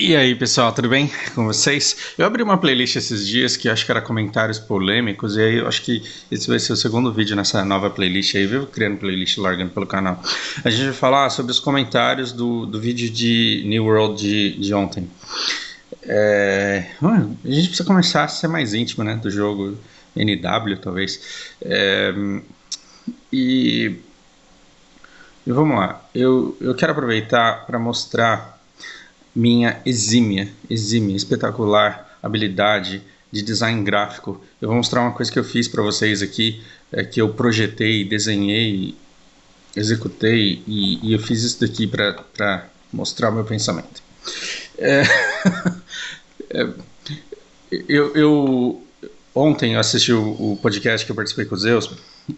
E aí pessoal, tudo bem com vocês? Eu abri uma playlist esses dias que acho que era comentários polêmicos, e aí eu acho que esse vai ser o segundo vídeo nessa nova playlist aí, viu? Criando playlist, largando pelo canal. A gente vai falar sobre os comentários do vídeo de New World de ontem. A gente precisa começar a ser mais íntimo, né, do jogo NW, talvez. E vamos lá, eu quero aproveitar para mostrar minha exímia, espetacular habilidade de design gráfico. Eu vou mostrar uma coisa que eu fiz para vocês aqui, que eu projetei, desenhei, executei, e eu fiz isso daqui para mostrar o meu pensamento. Ontem eu assisti o podcast que eu participei com o Zeus,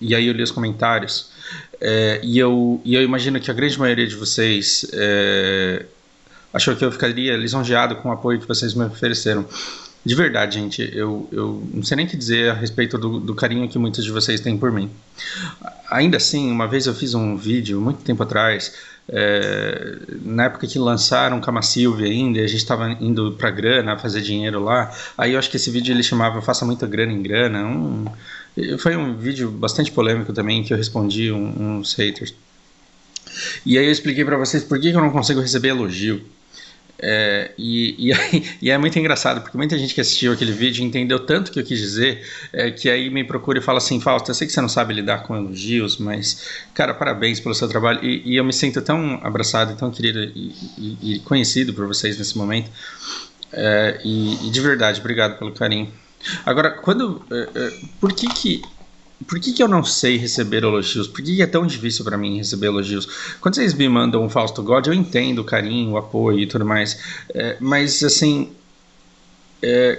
e aí eu li os comentários, e eu imagino que a grande maioria de vocês achou que eu ficaria lisonjeado com o apoio que vocês me ofereceram. De verdade, gente, eu não sei nem o que dizer a respeito do carinho que muitos de vocês têm por mim. Ainda assim, uma vez eu fiz um vídeo, muito tempo atrás, na época que lançaram Cama Silvia ainda, a gente estava indo pra grana, fazer dinheiro lá. Aí eu acho que esse vídeo ele chamava Faça Muita Grana em Grana. Foi um vídeo bastante polêmico também, que eu respondi uns haters. E aí eu expliquei pra vocês por que eu não consigo receber elogio. E é muito engraçado, porque muita gente que assistiu aquele vídeo entendeu tanto o que eu quis dizer, que aí me procura e fala assim: Fausto, eu sei que você não sabe lidar com elogios, mas, cara, parabéns pelo seu trabalho. E eu me sinto tão abraçado, tão querido e conhecido por vocês nesse momento. E de verdade, obrigado pelo carinho. Agora, por que eu não sei receber elogios? Por que é tão difícil para mim receber elogios? Quando vocês me mandam um Fausto God, eu entendo o carinho, o apoio e tudo mais. Mas, assim,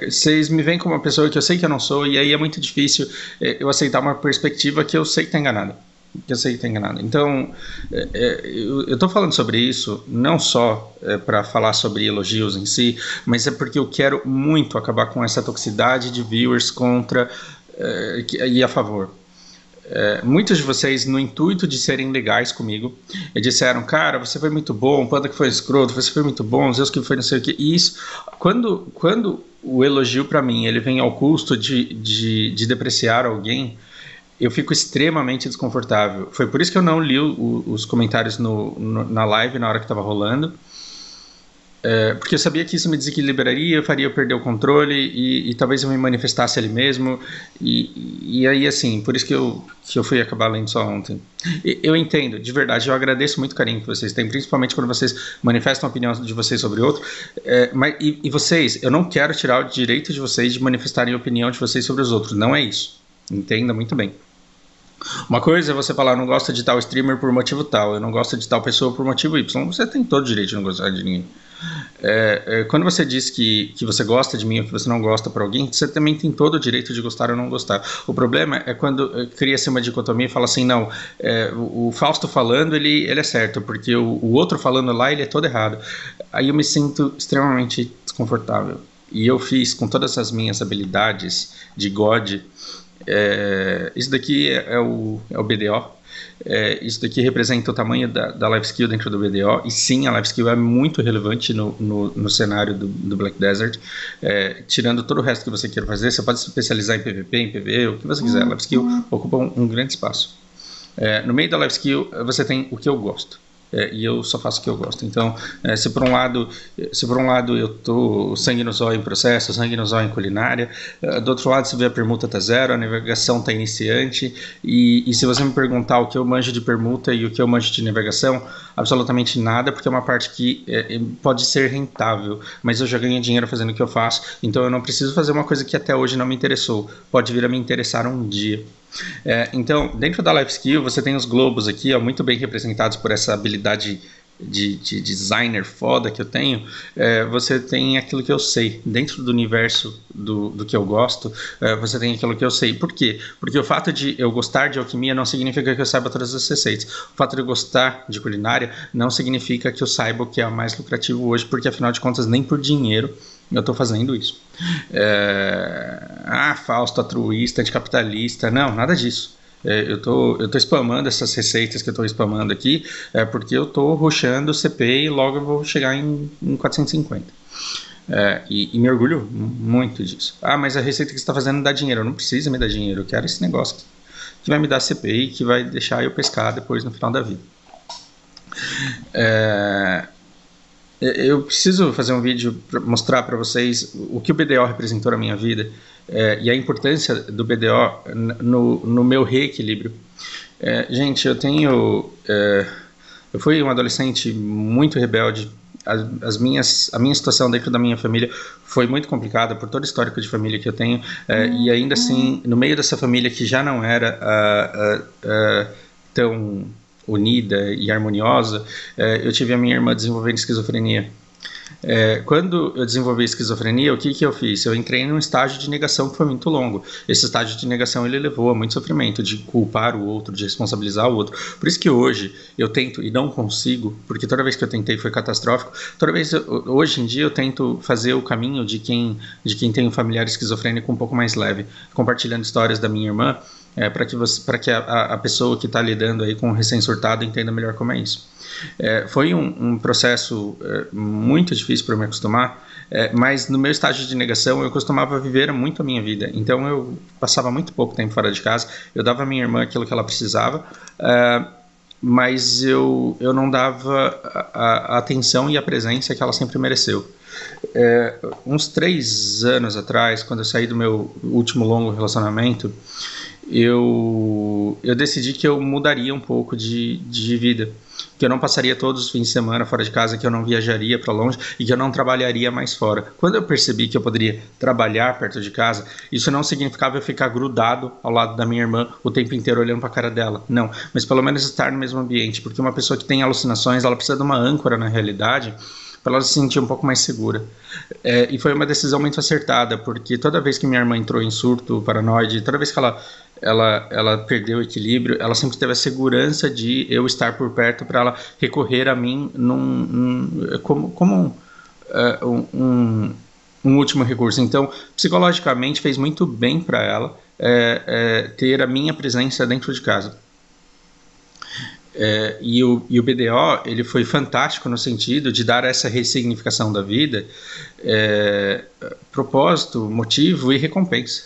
vocês me veem como uma pessoa que eu sei que eu não sou, e aí é muito difícil eu aceitar uma perspectiva que eu sei que está enganada. Então, eu estou falando sobre isso não só para falar sobre elogios em si, mas é porque eu quero muito acabar com essa toxicidade de viewers contra e a favor. Muitos de vocês, no intuito de serem legais comigo, disseram: cara, você foi muito bom, Panda que foi escroto, você foi muito bom, Zeus que foi não sei o que. E isso, quando o elogio para mim ele vem ao custo de depreciar alguém, eu fico extremamente desconfortável. Foi por isso que eu não li os comentários na live na hora que estava rolando. Porque eu sabia que isso me desequilibraria, faria eu perder o controle e talvez eu me manifestasse ali mesmo. E aí, assim, por isso que eu fui acabar lendo só ontem. Eu entendo, de verdade, eu agradeço muito o carinho que vocês têm, principalmente quando vocês manifestam a opinião de vocês sobre outro. E vocês, eu não quero tirar o direito de vocês de manifestarem a opinião de vocês sobre os outros, não é isso. Entenda muito bem. Uma coisa é você falar: não gosto de tal streamer por motivo tal, eu não gosto de tal pessoa por motivo Y. Você tem todo o direito de não gostar de ninguém. Quando você diz que você gosta de mim ou que você não gosta para alguém, você também tem todo o direito de gostar ou não gostar. O problema é quando cria-se uma dicotomia e fala assim: não, o Fausto falando ele é certo, porque o outro falando lá ele é todo errado. Aí eu me sinto extremamente desconfortável. E eu fiz com todas as minhas habilidades de God. Isso daqui é o BDO. Isso daqui representa o tamanho da life skill dentro do BDO. E sim, a life skill é muito relevante no cenário do Black Desert. Tirando todo o resto que você queira fazer, você pode se especializar em PVP, em PvE, o que você quiser. A life skill ocupa um grande espaço. No meio da life skill você tem o que eu gosto. E eu só faço o que eu gosto. Então, se por um lado eu tô sangue no zóio em processo, sangue no zóio em culinária, do outro lado você vê a permuta tá zero, a navegação tá iniciante, e se você me perguntar o que eu manjo de permuta e o que eu manjo de navegação, absolutamente nada, porque é uma parte que pode ser rentável, mas eu já ganho dinheiro fazendo o que eu faço, então eu não preciso fazer uma coisa que até hoje não me interessou, pode vir a me interessar um dia. Então, dentro da life skill você tem os globos aqui, muito bem representados por essa habilidade de designer foda que eu tenho. Você tem aquilo que eu sei. Dentro do universo do que eu gosto, você tem aquilo que eu sei. Por quê? Porque o fato de eu gostar de alquimia não significa que eu saiba todas as receitas. O fato de eu gostar de culinária não significa que eu saiba o que é mais lucrativo hoje, porque afinal de contas nem por dinheiro eu estou fazendo isso. Fausto, altruísta, anticapitalista, não, nada disso. Eu tô spamando essas receitas que eu tô spamando aqui, porque eu tô rushando o CP e logo eu vou chegar em 450. E me orgulho muito disso. Ah, mas a receita que você está fazendo dá dinheiro. Eu não preciso me dar dinheiro, eu quero esse negócio que vai me dar CPI, que vai deixar eu pescar depois no final da vida. Eu preciso fazer um vídeo para mostrar para vocês o que o BDO representou na minha vida, e a importância do BDO no meu reequilíbrio. Gente, eu fui um adolescente muito rebelde. A minha situação dentro da minha família foi muito complicada por todo o histórico de família que eu tenho, e ainda assim, no meio dessa família que já não era tão unida e harmoniosa, eu tive a minha irmã desenvolvendo esquizofrenia. Quando eu desenvolvi esquizofrenia, o que eu fiz? Eu entrei num estágio de negação que foi muito longo. Esse estágio de negação ele levou a muito sofrimento, de culpar o outro, de responsabilizar o outro. Por isso que hoje eu tento e não consigo, porque toda vez que eu tentei foi catastrófico. Hoje em dia eu tento fazer o caminho de quem tem um familiar esquizofrênico um pouco mais leve, compartilhando histórias da minha irmã, para que a pessoa que está lidando aí com o recém-surtado entenda melhor como é isso. Foi um processo muito difícil para eu me acostumar, mas no meu estágio de negação eu costumava viver muito a minha vida. Então eu passava muito pouco tempo fora de casa, eu dava à minha irmã aquilo que ela precisava, mas eu não dava a atenção e a presença que ela sempre mereceu. Uns 3 anos atrás, quando eu saí do meu último longo relacionamento, eu decidi que eu mudaria um pouco de vida, que eu não passaria todos os fins de semana fora de casa, que eu não viajaria para longe e que eu não trabalharia mais fora. Quando eu percebi que eu poderia trabalhar perto de casa, isso não significava eu ficar grudado ao lado da minha irmã o tempo inteiro olhando para a cara dela, não, mas pelo menos estar no mesmo ambiente, porque uma pessoa que tem alucinações, ela precisa de uma âncora na realidade para ela se sentir um pouco mais segura. E foi uma decisão muito acertada, porque toda vez que minha irmã entrou em surto paranoide, toda vez que ela perdeu o equilíbrio, ela sempre teve a segurança de eu estar por perto para ela recorrer a mim como um último recurso. Então, psicologicamente, fez muito bem para ela ter a minha presença dentro de casa. E o BDO ele foi fantástico no sentido de dar essa ressignificação da vida, propósito, motivo e recompensa.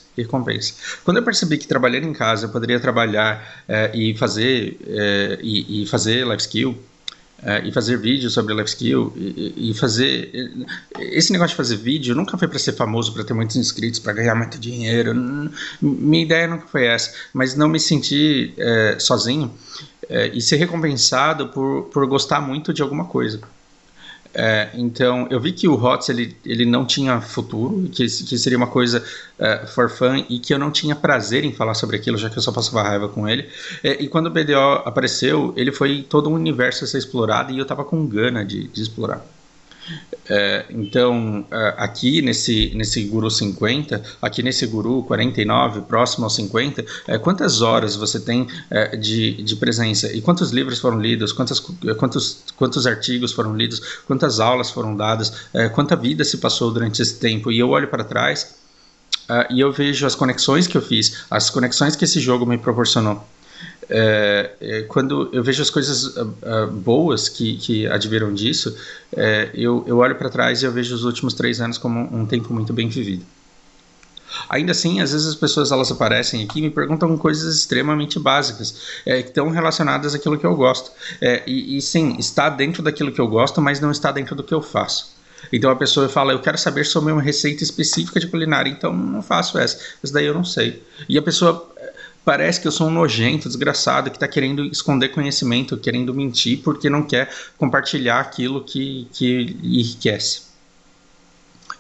Quando eu percebi que trabalhando em casa eu poderia trabalhar e fazer life skill, e fazer vídeo sobre life skill, e fazer esse negócio de fazer vídeo nunca foi para ser famoso, para ter muitos inscritos, para ganhar muito dinheiro. Minha ideia nunca foi essa, mas não me sentir sozinho e ser recompensado por gostar muito de alguma coisa. Então eu vi que o HOTS ele não tinha futuro, que seria uma coisa for fun, e que eu não tinha prazer em falar sobre aquilo, já que eu só passava raiva com ele. E quando o BDO apareceu, ele foi todo um universo a ser explorado e eu estava com gana de explorar. Então aqui nesse Guru 50, aqui nesse Guru 49, próximo ao 50, quantas horas você tem de presença, e quantos livros foram lidos, quantos artigos foram lidos, quantas aulas foram dadas, quanta vida se passou durante esse tempo. E eu olho para trás e eu vejo as conexões que eu fiz, as conexões que esse jogo me proporcionou. Quando eu vejo as coisas boas que adviram disso, eu olho para trás e eu vejo os últimos 3 anos como um tempo muito bem vivido. Ainda assim, às vezes as pessoas elas aparecem aqui e me perguntam coisas extremamente básicas, que estão relacionadas àquilo que eu gosto, e sim, está dentro daquilo que eu gosto, mas não está dentro do que eu faço. Então a pessoa fala, eu quero saber sobre uma receita específica de culinária, então não faço essa daí eu não sei. E a pessoa parece que eu sou um nojento, desgraçado, que está querendo esconder conhecimento, querendo mentir, porque não quer compartilhar aquilo que enriquece.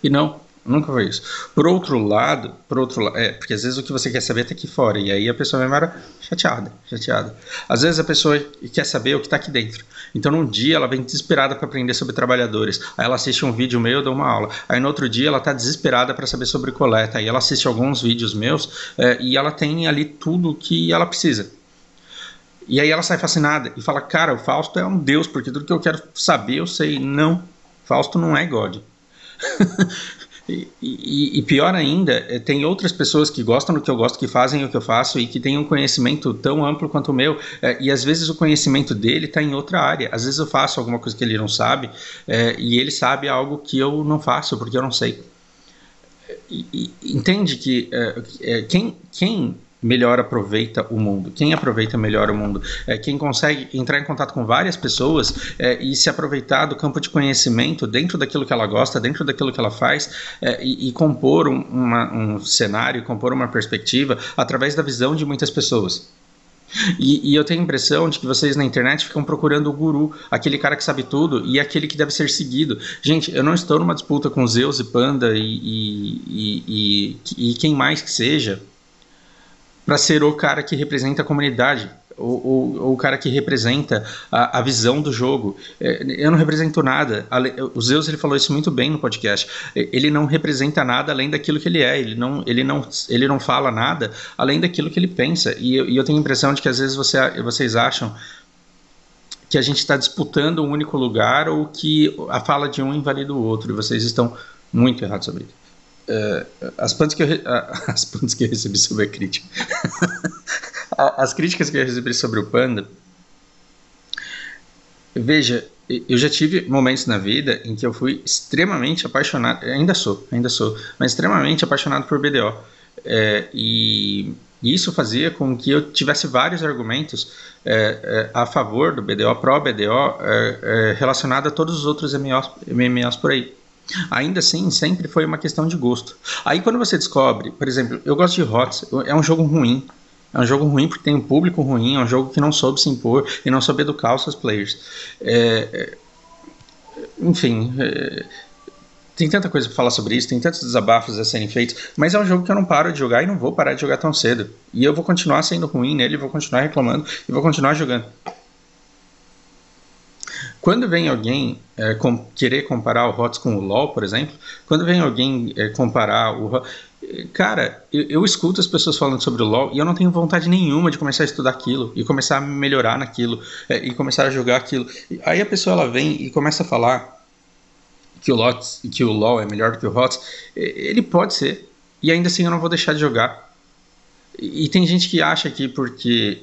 E não, nunca foi isso. Por outro lado, porque às vezes o que você quer saber está aqui fora, e aí a pessoa vai embora chateada. Às vezes a pessoa quer saber o que está aqui dentro. Então num dia ela vem desesperada para aprender sobre trabalhadores, aí ela assiste um vídeo meu, eu dou uma aula, aí no outro dia ela está desesperada para saber sobre coleta, aí ela assiste alguns vídeos meus, e ela tem ali tudo que ela precisa. E aí ela sai fascinada e fala, cara, o Fausto é um deus, porque tudo que eu quero saber eu sei. Não, Fausto não é God. E pior ainda, tem outras pessoas que gostam do que eu gosto, que fazem o que eu faço e que têm um conhecimento tão amplo quanto o meu, e às vezes o conhecimento dele está em outra área. Às vezes eu faço alguma coisa que ele não sabe, e ele sabe algo que eu não faço porque eu não sei. Entende que quem melhor aproveita o mundo, quem aproveita melhor o mundo, quem consegue entrar em contato com várias pessoas e se aproveitar do campo de conhecimento dentro daquilo que ela gosta, dentro daquilo que ela faz, e compor um cenário, compor uma perspectiva através da visão de muitas pessoas. E eu tenho a impressão de que vocês na internet ficam procurando o guru, aquele cara que sabe tudo e aquele que deve ser seguido. Gente, eu não estou numa disputa com Zeus e Panda e quem mais que seja para ser o cara que representa a comunidade, ou o cara que representa a visão do jogo. Eu não represento nada. O Zeus, ele falou isso muito bem no podcast. Ele não representa nada além daquilo que ele é. Ele não fala nada além daquilo que ele pensa. E eu tenho a impressão de que às vezes vocês acham que a gente está disputando um único lugar, ou que a fala de um invalida o outro. E vocês estão muito errados sobre isso. As punts que eu recebi sobre a crítica. As críticas que eu recebi sobre o Panda. Veja, eu já tive momentos na vida em que eu fui extremamente apaixonado, ainda sou, mas extremamente apaixonado por BDO. E isso fazia com que eu tivesse vários argumentos a favor do BDO, pró-BDO, relacionado a todos os outros MMOs por aí. Ainda assim, sempre foi uma questão de gosto. Aí quando você descobre, por exemplo, eu gosto de HOTS, é um jogo ruim. É um jogo ruim porque tem um público ruim, é um jogo que não soube se impor e não soube educar os seus players. Enfim, tem tanta coisa para falar sobre isso, tem tantos desabafos a serem feitos, mas é um jogo que eu não paro de jogar e não vou parar de jogar tão cedo. E eu vou continuar sendo ruim nele, vou continuar reclamando e vou continuar jogando. Quando vem alguém querer comparar o HOTS com o LoL, por exemplo, quando vem alguém comparar o... Cara, eu escuto as pessoas falando sobre o LoL e eu não tenho vontade nenhuma de começar a estudar aquilo e começar a melhorar naquilo e começar a jogar aquilo. Aí a pessoa ela vem e começa a falar que o LoL é melhor do que o HOTS. Ele pode ser, e ainda assim eu não vou deixar de jogar. E tem gente que acha que porque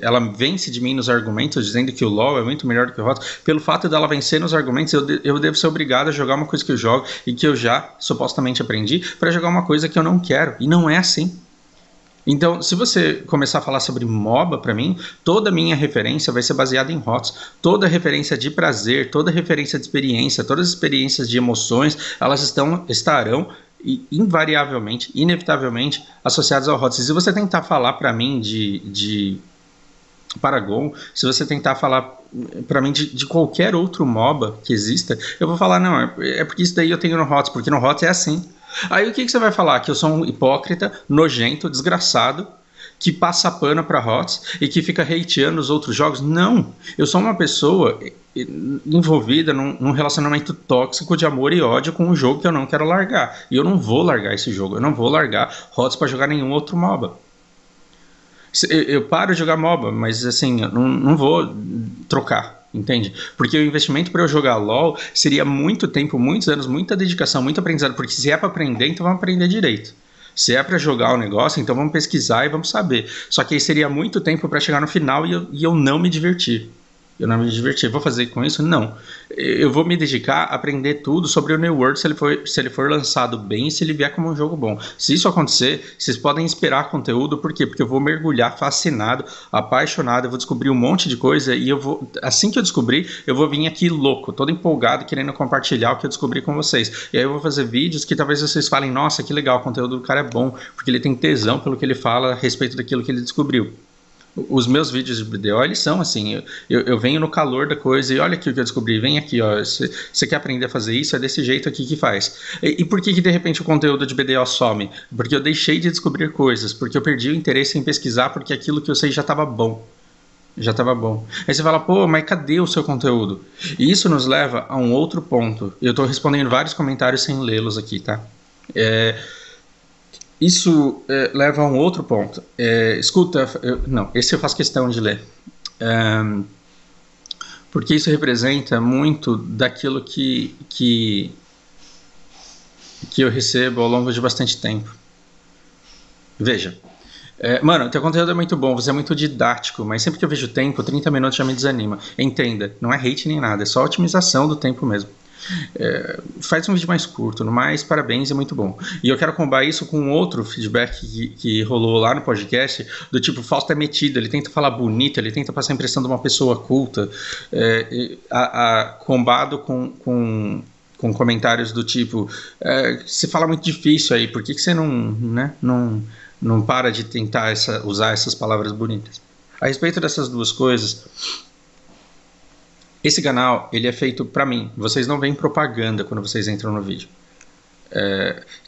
ela vence de mim nos argumentos, dizendo que o LoL é muito melhor do que o HOTS, pelo fato dela vencer nos argumentos, eu devo ser obrigado a jogar uma coisa que eu jogo e que eu já supostamente aprendi, para jogar uma coisa que eu não quero. E não é assim. Então, se você começar a falar sobre MOBA para mim, toda a minha referência vai ser baseada em HOTS. Toda referência de prazer, toda referência de experiência, todas as experiências de emoções, elas estarão invariavelmente, inevitavelmente associadas ao HOTS. Se você tentar falar para mim de Paragon, se você tentar falar para mim de qualquer outro MOBA que exista, eu vou falar, não, é porque isso daí eu tenho no HOTS, porque no HOTS é assim. Aí o que você vai falar? Que eu sou um hipócrita, nojento, desgraçado, que passa pano para HOTS e que fica hateando os outros jogos? Não, eu sou uma pessoa envolvida num relacionamento tóxico de amor e ódio com um jogo que eu não quero largar. E eu não vou largar esse jogo, eu não vou largar HOTS para jogar nenhum outro MOBA. Eu paro de jogar MOBA, mas assim, eu não vou trocar. Entende? Porque o investimento para eu jogar LoL seria muito tempo, muitos anos, muita dedicação, muito aprendizado. Porque se é para aprender, então vamos aprender direito. Se é para jogar o negócio, então vamos pesquisar e vamos saber. Só que aí seria muito tempo para chegar no final e eu não me divertir. Eu não me diverti. Vou fazer com isso? Não. Eu vou me dedicar a aprender tudo sobre o New World se ele for lançado bem e se ele vier como um jogo bom. Se isso acontecer, vocês podem esperar conteúdo. Por quê? Porque eu vou mergulhar fascinado, apaixonado, eu vou descobrir um monte de coisa e assim que eu descobrir, eu vou vir aqui louco, todo empolgado, querendo compartilhar o que eu descobri com vocês. E aí eu vou fazer vídeos que talvez vocês falem, nossa, que legal, o conteúdo do cara é bom, porque ele tem tesão pelo que ele fala a respeito daquilo que ele descobriu. Os meus vídeos de BDO, eles são assim, eu venho no calor da coisa e olha aqui o que eu descobri, vem aqui, ó, você quer aprender a fazer isso, é desse jeito aqui que faz. E por que de repente o conteúdo de BDO some? Porque eu deixei de descobrir coisas, porque eu perdi o interesse em pesquisar, porque aquilo que eu sei já estava bom. Já estava bom. Aí você fala, pô, mas cadê o seu conteúdo? E isso nos leva a um outro ponto. Eu estou respondendo vários comentários sem lê-los aqui, tá? Isso leva a um outro ponto. Escuta, não, esse eu faço questão de ler. Porque isso representa muito daquilo que que eu recebo ao longo de bastante tempo. Veja, mano, teu conteúdo é muito bom, você é muito didático, mas sempre que eu vejo tempo, 30 minutos já me desanima. Entenda, não é hate nem nada, é só otimização do tempo mesmo. Faz um vídeo mais curto, no mais, parabéns, é muito bom. E eu quero combar isso com outro feedback que rolou lá no podcast, do tipo, o Fausto é metido, ele tenta falar bonito, ele tenta passar a impressão de uma pessoa culta, combado com comentários do tipo, você fala muito difícil aí, por que você não para de tentar usar essas palavras bonitas? A respeito dessas duas coisas, esse canal, ele é feito para mim. Vocês não veem propaganda quando vocês entram no vídeo.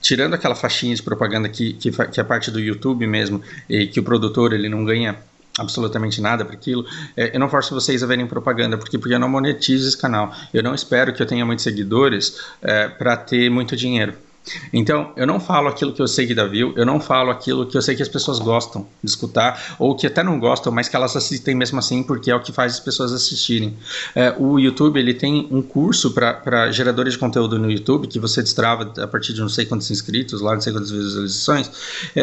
Tirando aquela faixinha de propaganda que é parte do YouTube mesmo, e que o produtor ele não ganha absolutamente nada para aquilo, eu não forço vocês a verem propaganda, porque eu não monetizo esse canal. Eu não espero que eu tenha muitos seguidores para ter muito dinheiro. Então, eu não falo aquilo que eu sei que dá view, eu não falo aquilo que eu sei que as pessoas gostam de escutar, ou que até não gostam, mas que elas assistem mesmo assim, porque é o que faz as pessoas assistirem. O YouTube, ele tem um curso para geradores de conteúdo no YouTube, que você destrava a partir de não sei quantos inscritos, lá não sei quantas visualizações,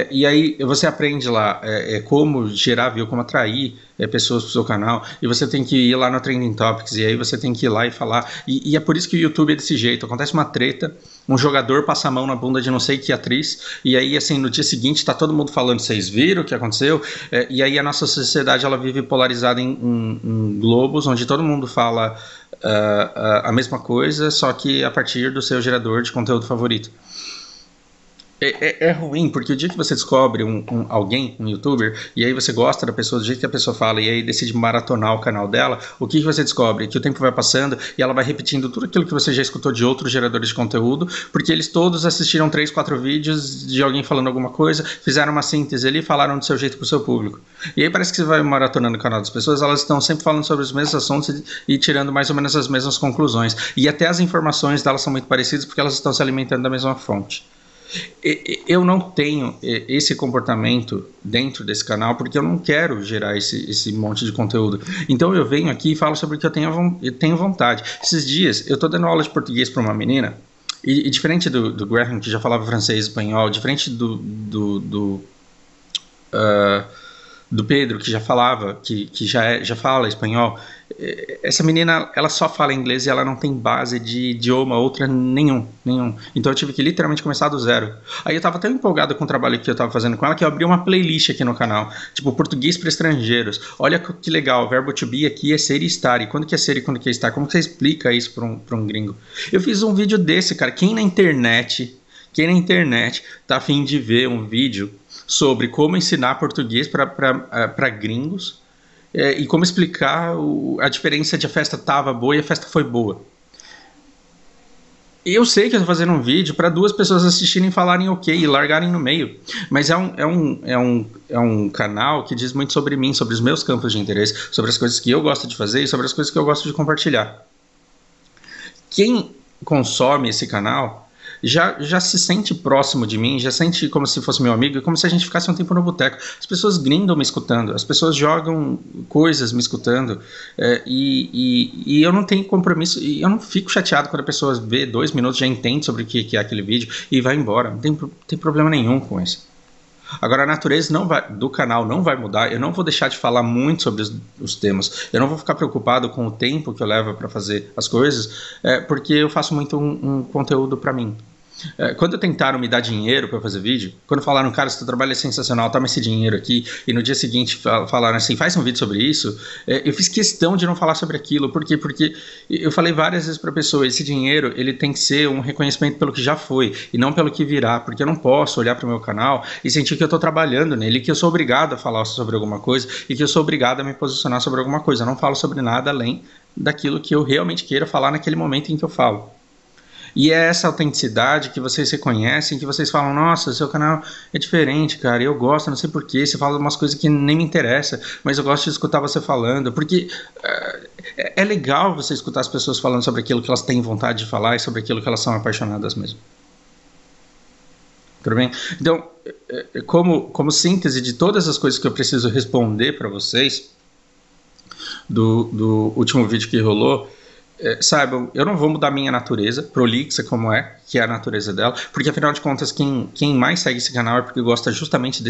e aí você aprende lá como gerar view, como atrair pessoas para o seu canal, e você tem que ir lá no Trending Topics, e aí você tem que ir lá e falar, e é por isso que o YouTube é desse jeito. Acontece uma treta, um jogador passa a mão na bunda de não sei que atriz, e aí assim, no dia seguinte tá todo mundo falando, vocês viram o que aconteceu? E aí a nossa sociedade, ela vive polarizada em globos, onde todo mundo fala a mesma coisa, só que a partir do seu gerador de conteúdo favorito. É ruim, porque o dia que você descobre alguém, um youtuber, e aí você gosta da pessoa, do jeito que a pessoa fala, e aí decide maratonar o canal dela, o que você descobre? Que o tempo vai passando e ela vai repetindo tudo aquilo que você já escutou de outros geradores de conteúdo, porque eles todos assistiram 3, 4 vídeos de alguém falando alguma coisa, fizeram uma síntese ali e falaram do seu jeito pro seu público. E aí parece que você vai maratonando o canal das pessoas, elas estão sempre falando sobre os mesmos assuntos e tirando mais ou menos as mesmas conclusões. E até as informações delas são muito parecidas porque elas estão se alimentando da mesma fonte. Eu não tenho esse comportamento dentro desse canal porque eu não quero gerar esse monte de conteúdo. Então eu venho aqui e falo sobre o que eu tenho vontade. Esses dias eu estou dando aula de português para uma menina e diferente do Graham, que já falava francês e espanhol, diferente do Pedro, que já falava, que já fala espanhol, essa menina, ela só fala inglês e ela não tem base de idioma outra nenhum. Então eu tive que literalmente começar do zero. Aí eu tava tão empolgado com o trabalho que eu tava fazendo com ela, que eu abri uma playlist aqui no canal, tipo português para estrangeiros. Olha que legal, o verbo to be aqui é ser e estar. E quando que é ser e quando que é estar? Como que você explica isso para um gringo? Eu fiz um vídeo desse, cara. Quem na internet tá a fim de ver um vídeo sobre como ensinar português para gringos e como explicar a diferença de a festa tava boa e a festa foi boa. Eu sei que eu estou fazendo um vídeo para 2 pessoas assistirem e falarem ok e largarem no meio, mas é um canal que diz muito sobre mim, sobre os meus campos de interesse, sobre as coisas que eu gosto de fazer e sobre as coisas que eu gosto de compartilhar. Quem consome esse canal já se sente próximo de mim, já sente como se fosse meu amigo, como se a gente ficasse um tempo no boteco. As pessoas grindam me escutando, as pessoas jogam coisas me escutando, e eu não tenho compromisso, e eu não fico chateado quando a pessoa vê 2 minutos, já entende sobre o que é aquele vídeo e vai embora. Não tem problema nenhum com isso. Agora, a natureza do canal não vai mudar, eu não vou deixar de falar muito sobre os temas, eu não vou ficar preocupado com o tempo que eu levo para fazer as coisas, porque eu faço muito um conteúdo para mim. Quando tentaram me dar dinheiro para fazer vídeo, quando falaram, cara, seu trabalho é sensacional, toma esse dinheiro aqui, e no dia seguinte falaram assim, faz um vídeo sobre isso, eu fiz questão de não falar sobre aquilo. Por quê? Porque eu falei várias vezes para a pessoa, esse dinheiro ele tem que ser um reconhecimento pelo que já foi e não pelo que virá, porque eu não posso olhar para o meu canal e sentir que eu estou trabalhando nele, que eu sou obrigado a falar sobre alguma coisa e que eu sou obrigado a me posicionar sobre alguma coisa. Eu não falo sobre nada além daquilo que eu realmente queira falar naquele momento em que eu falo. E é essa autenticidade que vocês reconhecem, que vocês falam, nossa, seu canal é diferente, cara, eu gosto, não sei porquê, você fala umas coisas que nem me interessam, mas eu gosto de escutar você falando, porque é legal você escutar as pessoas falando sobre aquilo que elas têm vontade de falar e sobre aquilo que elas são apaixonadas mesmo. Tudo bem? Então, como síntese de todas as coisas que eu preciso responder para vocês, do último vídeo que rolou, saibam, eu não vou mudar minha natureza, prolixa como é, que é a natureza dela, porque afinal de contas quem mais segue esse canal é porque gosta justamente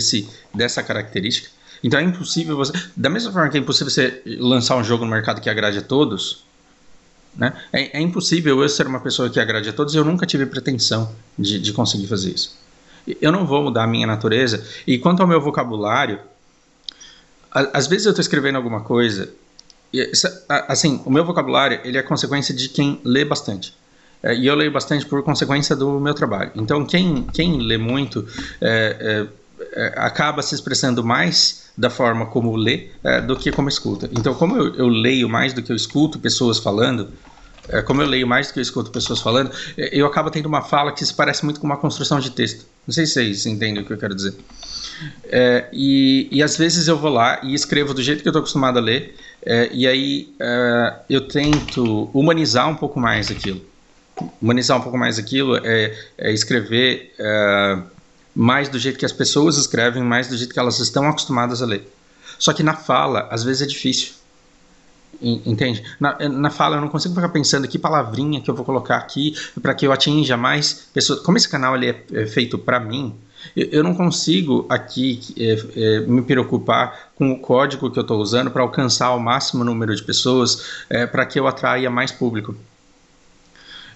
dessa característica. Então é impossível você, da mesma forma que é impossível você lançar um jogo no mercado que agrade a todos, né? É impossível eu ser uma pessoa que agrade a todos e eu nunca tive pretensão de conseguir fazer isso. Eu não vou mudar a minha natureza. E quanto ao meu vocabulário, às vezes eu estou escrevendo alguma coisa, assim, o meu vocabulário ele é consequência de quem lê bastante. E eu leio bastante por consequência do meu trabalho. Então, quem lê muito acaba se expressando mais da forma como lê do que como escuta. Então, como eu leio mais do que eu escuto pessoas falando, eu acabo tendo uma fala que se parece muito com uma construção de texto. Não sei se vocês entendem o que eu quero dizer. E às vezes eu vou lá e escrevo do jeito que eu estou acostumado a ler, e aí eu tento humanizar um pouco mais aquilo. Humanizar um pouco mais aquilo é escrever mais do jeito que as pessoas escrevem, mais do jeito que elas estão acostumadas a ler. Só que na fala, às vezes é difícil. Entende? Na fala eu não consigo ficar pensando que palavrinha que eu vou colocar aqui para que eu atinja mais pessoas. Como esse canal ele é feito para mim, eu não consigo aqui me preocupar com o código que eu estou usando para alcançar o máximo número de pessoas para que eu atraia mais público.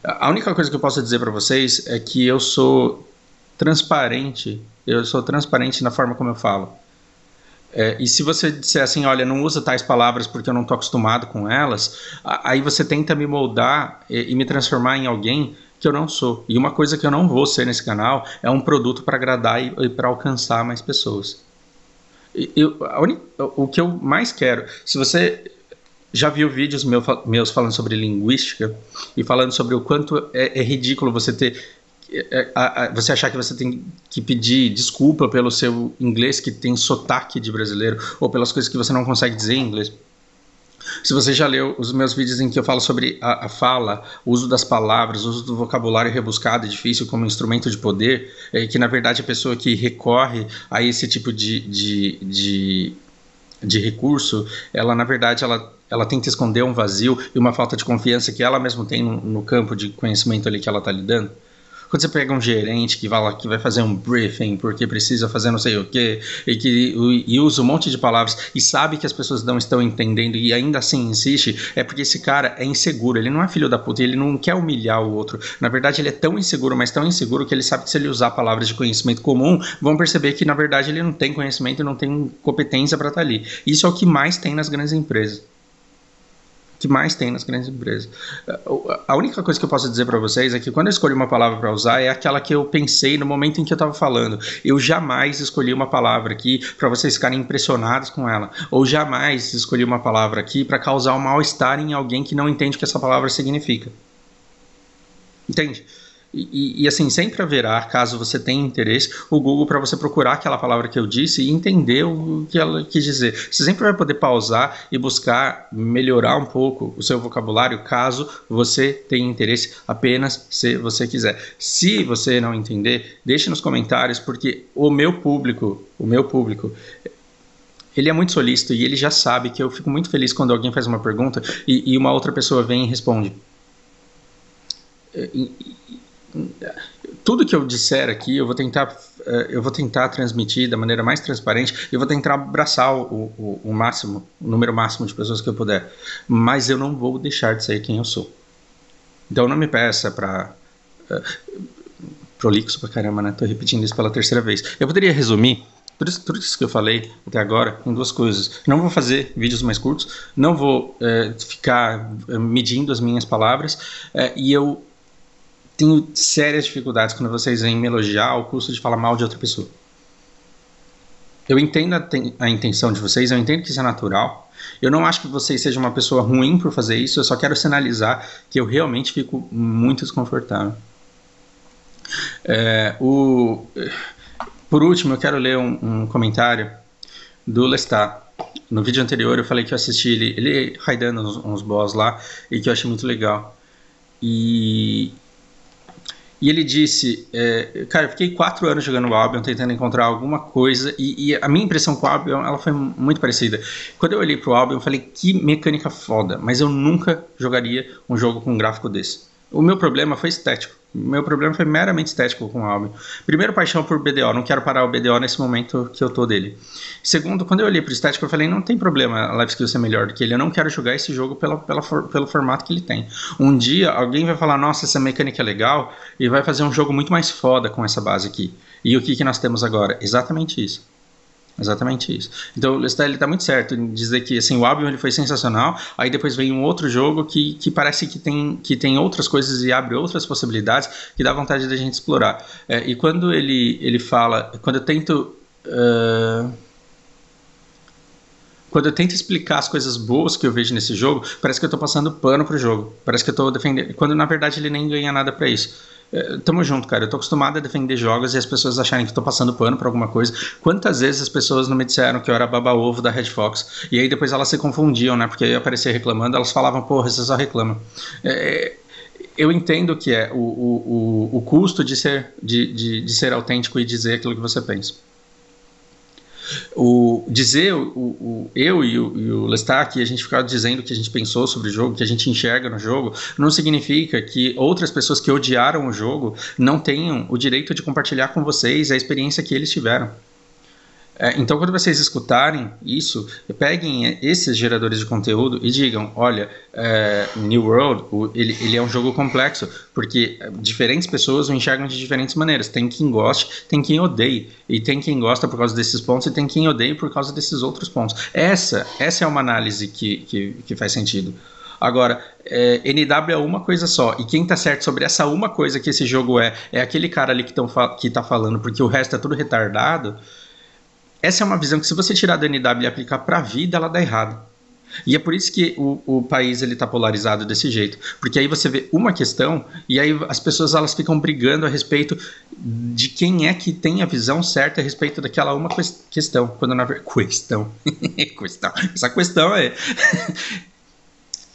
A única coisa que eu posso dizer para vocês é que eu sou transparente na forma como eu falo. E se você disser assim, olha, não usa tais palavras porque eu não estou acostumado com elas, aí você tenta me moldar e me transformar em alguém que eu não sou. E uma coisa que eu não vou ser nesse canal é um produto para agradar e para alcançar mais pessoas. O que eu mais quero, se você já viu vídeos meus falando sobre linguística e falando sobre o quanto é ridículo você você achar que você tem que pedir desculpa pelo seu inglês que tem sotaque de brasileiro ou pelas coisas que você não consegue dizer em inglês. Se você já leu os meus vídeos em que eu falo sobre a fala, o uso das palavras, o uso do vocabulário rebuscado e difícil como instrumento de poder, que na verdade a pessoa que recorre a esse tipo de recurso, ela na verdade ela tenta esconder um vazio e uma falta de confiança que ela mesma tem no campo de conhecimento ali que ela está lidando. Quando você pega um gerente que vai fazer um briefing porque precisa fazer não sei o que e usa um monte de palavras e sabe que as pessoas não estão entendendo e ainda assim insiste, é porque esse cara é inseguro, ele não é filho da puta, ele não quer humilhar o outro. Na verdade ele é tão inseguro, mas tão inseguro que ele sabe que se ele usar palavras de conhecimento comum, vão perceber que na verdade ele não tem conhecimento e não tem competência para estar ali. Isso é o que mais tem nas grandes empresas. A única coisa que eu posso dizer para vocês é que quando eu escolhi uma palavra para usar é aquela que eu pensei no momento em que eu estava falando. Eu jamais escolhi uma palavra aqui para vocês ficarem impressionados com ela, ou jamais escolhi uma palavra aqui para causar um mal-estar em alguém que não entende o que essa palavra significa. Entende? E assim, sempre haverá, caso você tenha interesse, o Google para você procurar aquela palavra que eu disse e entender o que ela quis dizer. Você sempre vai poder pausar e buscar melhorar um pouco o seu vocabulário, caso você tenha interesse, apenas se você quiser. Se você não entender, deixe nos comentários, porque o meu público, ele é muito solícito e ele já sabe que eu fico muito feliz quando alguém faz uma pergunta e uma outra pessoa vem e responde. Tudo que eu disser aqui eu vou tentar transmitir da maneira mais transparente e eu vou tentar abraçar o número máximo de pessoas que eu puder, mas eu não vou deixar de ser quem eu sou. Então não me peça para prolixo pra caramba, né? Tô repetindo isso pela terceira vez. Eu poderia resumir tudo isso que eu falei até agora em duas coisas. Não vou fazer vídeos mais curtos, não vou ficar medindo as minhas palavras e eu tenho sérias dificuldades quando vocês vêm me elogiar ao custo de falar mal de outra pessoa. Eu entendo a intenção de vocês, eu entendo que isso é natural. Eu não acho que vocês sejam uma pessoa ruim por fazer isso, eu só quero sinalizar que eu realmente fico muito desconfortável. Por último, eu quero ler um comentário do Lestat. No vídeo anterior eu falei que eu assisti ele raidando uns boss lá e que eu achei muito legal. E E ele disse, cara, eu fiquei 4 anos jogando o Albion, tentando encontrar alguma coisa, e a minha impressão com o Albion, ela foi muito parecida. Quando eu olhei pro Albion, eu falei, que mecânica foda, mas eu nunca jogaria um jogo com um gráfico desse. O meu problema foi estético. Meu problema foi meramente estético com o Albion. Primeiro, paixão por BDO. Não quero parar o BDO nesse momento que eu tô dele. Segundo, quando eu olhei pro estético, eu falei, não tem problema a life skill ser melhor do que ele. Eu não quero jogar esse jogo pelo formato que ele tem. Um dia, alguém vai falar, nossa, essa mecânica é legal, e vai fazer um jogo muito mais foda com essa base aqui. E o que nós temos agora? Exatamente isso. Exatamente isso. Então o Lestat está muito certo em dizer que assim, o Albion ele foi sensacional, aí depois vem um outro jogo que parece que tem outras coisas e abre outras possibilidades que dá vontade da gente explorar. E quando ele fala, quando eu tento explicar as coisas boas que eu vejo nesse jogo, parece que eu estou passando pano pro jogo, parece que eu estou defendendo, quando na verdade ele nem ganha nada para isso. Tamo junto, cara. Eu tô acostumado a defender jogos e as pessoas acharem que eu tô passando pano pra alguma coisa. Quantas vezes as pessoas não me disseram que eu era baba-ovo da Red Fox? E aí depois elas se confundiam, né? Porque aí eu aparecia reclamando, elas falavam, porra, você só reclama. Eu entendo que é o custo de ser autêntico e dizer aquilo que você pensa. Eu e o Lestat, que a gente ficava dizendo o que a gente pensou sobre o jogo, que a gente enxerga no jogo, não significa que outras pessoas que odiaram o jogo não tenham o direito de compartilhar com vocês a experiência que eles tiveram. Então, quando vocês escutarem isso, peguem esses geradores de conteúdo e digam, olha, New World, ele é um jogo complexo, porque diferentes pessoas o enxergam de diferentes maneiras. Tem quem goste, tem quem odeie, e tem quem gosta por causa desses pontos, e tem quem odeia por causa desses outros pontos. Essa é uma análise que faz sentido. Agora, NW é uma coisa só, e quem tá certo sobre essa uma coisa que esse jogo é aquele cara ali que tá falando, porque o resto é tudo retardado. Essa é uma visão que, se você tirar da NW e aplicar para a vida, ela dá errado. E é por isso que o país está polarizado desse jeito. Porque aí você vê uma questão e aí as pessoas elas ficam brigando a respeito de quem é que tem a visão certa a respeito daquela uma questão. Quando na verdade... Essa questão é...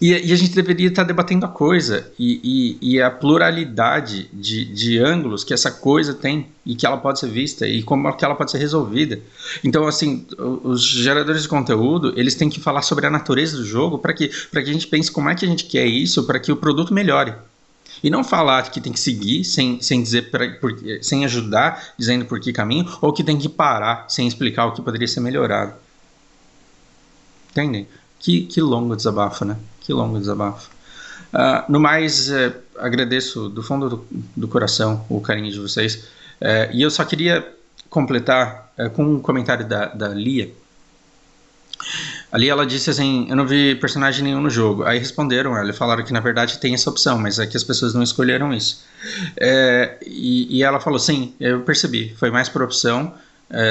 E a gente deveria estar debatendo a coisa e a pluralidade de ângulos que essa coisa tem e que ela pode ser vista e como que ela pode ser resolvida. Então, assim, os geradores de conteúdo, eles têm que falar sobre a natureza do jogo para que a gente pense como é que a gente quer isso para que o produto melhore. E não falar que tem que seguir sem dizer sem ajudar, dizendo por que caminho, ou que tem que parar sem explicar o que poderia ser melhorado. Entendem? Que longo desabafo, né? Que longo desabafo. No mais, agradeço do fundo do coração o carinho de vocês. E eu só queria completar com um comentário da Lia. A Lia, ela disse assim, eu não vi personagem nenhum no jogo. Aí responderam ela e falaram que na verdade tem essa opção, mas é que as pessoas não escolheram isso. E ela falou, sim, eu percebi. Foi mais por opção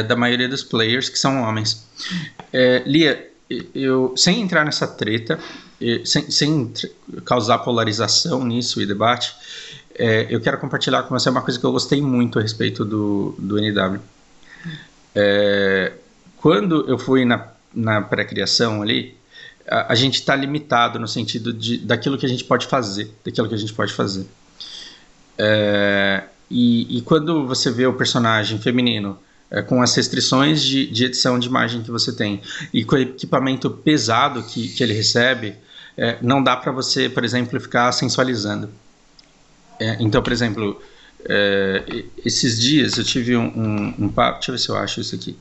da maioria dos players, que são homens. Lia, sem entrar nessa treta, sem causar polarização nisso e debate, eu quero compartilhar com você uma coisa que eu gostei muito a respeito do NW. Quando eu fui na pré-criação ali, a gente está limitado no sentido daquilo que a gente pode fazer, e quando você vê o personagem feminino com as restrições de edição de imagem que você tem e com o equipamento pesado que ele recebe, não dá para você, por exemplo, ficar sensualizando. Então, por exemplo, esses dias eu tive um papo, deixa eu ver se eu acho isso aqui.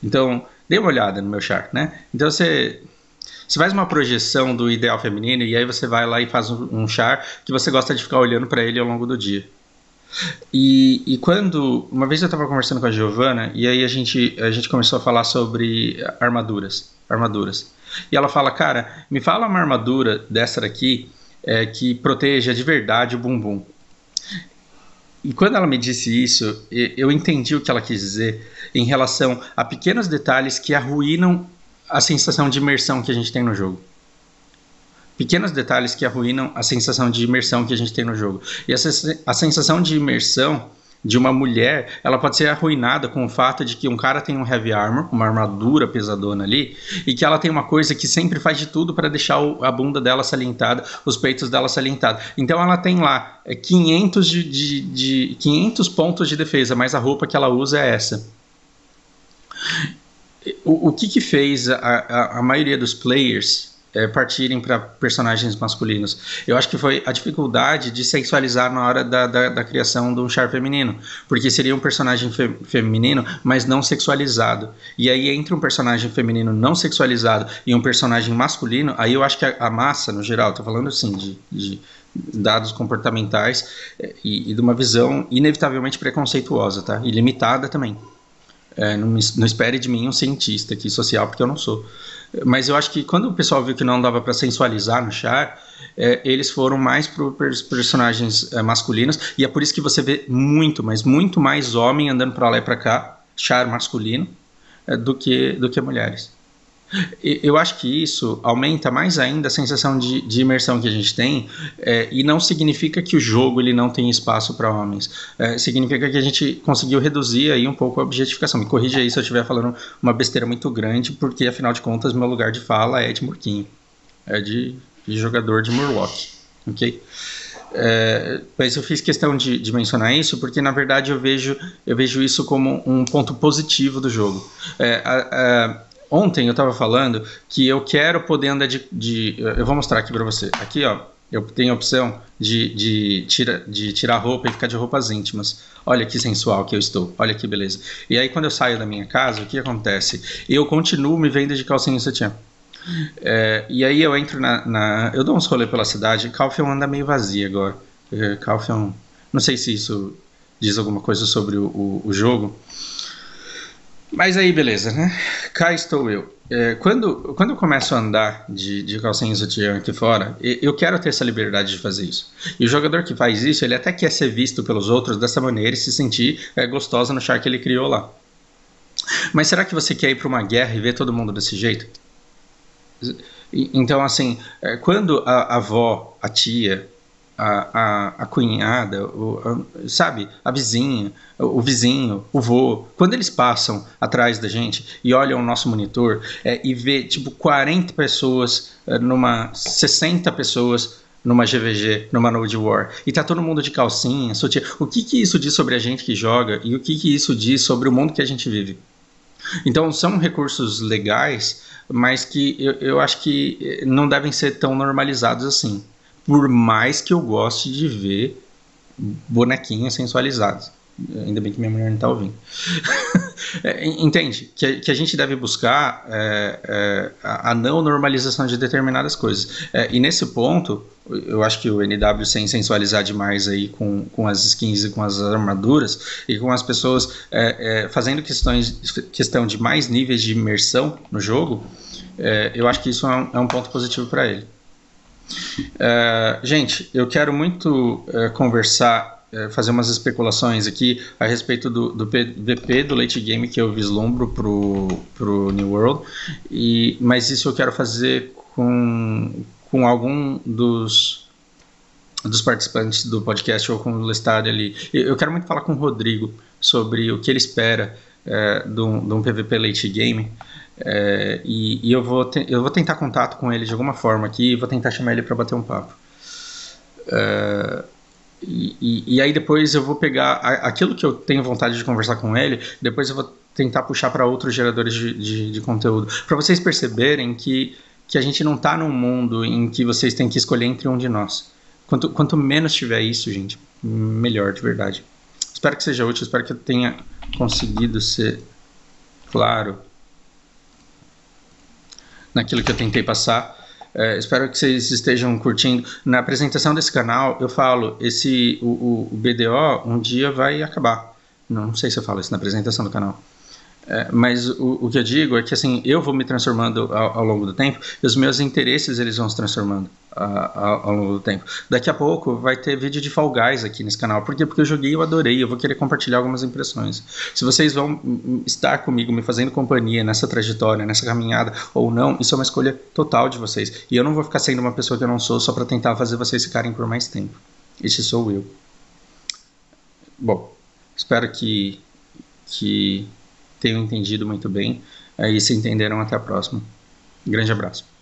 Então, dê uma olhada no meu chart, né? Então você faz uma projeção do ideal feminino e aí você vai lá e faz um chart que você gosta de ficar olhando para ele ao longo do dia. E quando uma vez eu estava conversando com a Giovana e aí a gente começou a falar sobre armaduras, e ela fala, cara, me fala uma armadura dessa daqui que proteja de verdade o bumbum. E quando ela me disse isso, eu entendi o que ela quis dizer em relação a pequenos detalhes que arruinam a sensação de imersão que a gente tem no jogo. Pequenos detalhes que arruinam a sensação de imersão que a gente tem no jogo. E a sensação de imersão de uma mulher, ela pode ser arruinada com o fato de que um cara tem um heavy armor, uma armadura pesadona ali, e que ela tem uma coisa que sempre faz de tudo para deixar a bunda dela salientada, os peitos dela salientados. Então ela tem lá 500 pontos de defesa, mas a roupa que ela usa é essa. O que fez a maioria dos players partirem para personagens masculinos? Eu acho que foi a dificuldade de sexualizar na hora da criação de um char feminino, porque seria um personagem feminino, mas não sexualizado. E aí entre um personagem feminino não sexualizado e um personagem masculino, aí eu acho que a massa, no geral, tô falando assim de dados comportamentais e de uma visão inevitavelmente preconceituosa, tá? E limitada também. Não espere de mim um cientista aqui social, porque eu não sou. Mas eu acho que quando o pessoal viu que não dava para sensualizar no char, eles foram mais para os personagens masculinos, e é por isso que você vê muito, mas muito mais homem andando para lá e para cá, char masculino, do que mulheres. Eu acho que isso aumenta mais ainda a sensação de imersão que a gente tem, e não significa que o jogo ele não tem espaço para homens. Significa que a gente conseguiu reduzir aí um pouco a objetificação. Me corrija aí se eu estiver falando uma besteira muito grande, porque afinal de contas meu lugar de fala é de Murquinho, é de jogador de Murloc, ok? Mas eu fiz questão de mencionar isso porque na verdade eu vejo isso como um ponto positivo do jogo. Ontem eu estava falando que eu quero poder andar eu vou mostrar aqui para você. Aqui, ó, eu tenho a opção de tirar a roupa e ficar de roupas íntimas. Olha que sensual que eu estou. Olha que beleza. E aí quando eu saio da minha casa, o que acontece? Eu continuo me vendo de calcinha e sutiã. E aí eu entro eu dou uns rolê pela cidade. Kaufman anda meio vazia agora. Kaufman, não sei se isso diz alguma coisa sobre o jogo. Mas aí, beleza, né? Cá estou eu. Quando eu começo a andar de calcinha e sutiã aqui fora, eu quero ter essa liberdade de fazer isso. E o jogador que faz isso, ele até quer ser visto pelos outros dessa maneira e se sentir gostosa no char que ele criou lá. Mas será que você quer ir para uma guerra e ver todo mundo desse jeito? Então, assim, quando a avó, a tia, a cunhada, sabe, a vizinha, o vizinho, o vô, quando eles passam atrás da gente e olham o nosso monitor e vê tipo 40 pessoas 60 pessoas numa GVG, numa Node War, e tá todo mundo de calcinha, sutiã, o que isso diz sobre a gente que joga e o que isso diz sobre o mundo que a gente vive? Então são recursos legais, mas que eu acho que não devem ser tão normalizados assim. Por mais que eu goste de ver bonequinhos sensualizados. Ainda bem que minha mulher não está ouvindo. Entende? Que a gente deve buscar a não normalização de determinadas coisas. E nesse ponto, eu acho que o NW sem sensualizar demais aí com as skins e com as armaduras, e com as pessoas fazendo questão de mais níveis de imersão no jogo, eu acho que isso é um ponto positivo para ele. Gente, eu quero muito conversar, fazer umas especulações aqui a respeito do PVP, do late game que eu vislumbro pro New World, mas isso eu quero fazer com algum dos participantes do podcast ou com o Lestat ali. Eu quero muito falar com o Rodrigo sobre o que ele espera de um PVP late game. E eu vou tentar contato com ele de alguma forma aqui e vou tentar chamar ele para bater um papo. E aí depois eu vou pegar aquilo que eu tenho vontade de conversar com ele, depois eu vou tentar puxar para outros geradores de conteúdo, para vocês perceberem que a gente não está num mundo em que vocês têm que escolher entre um de nós. Quanto menos tiver isso, gente, melhor, de verdade. Espero que seja útil, espero que eu tenha conseguido ser claro naquilo que eu tentei passar. Espero que vocês estejam curtindo. Na apresentação desse canal eu falo, o BDO um dia vai acabar. Não sei se eu falo isso na apresentação do canal. Mas o que eu digo é que assim, eu vou me transformando ao longo do tempo e os meus interesses eles vão se transformando ao longo do tempo. Daqui a pouco vai ter vídeo de Fall Guys aqui nesse canal. Por quê? Porque eu joguei e eu adorei. Eu vou querer compartilhar algumas impressões. Se vocês vão estar comigo, me fazendo companhia nessa trajetória, nessa caminhada ou não, isso é uma escolha total de vocês. E eu não vou ficar sendo uma pessoa que eu não sou só para tentar fazer vocês ficarem por mais tempo. Esse sou eu. Bom, Espero que tenham entendido muito bem. E se entenderam, até a próxima. Grande abraço.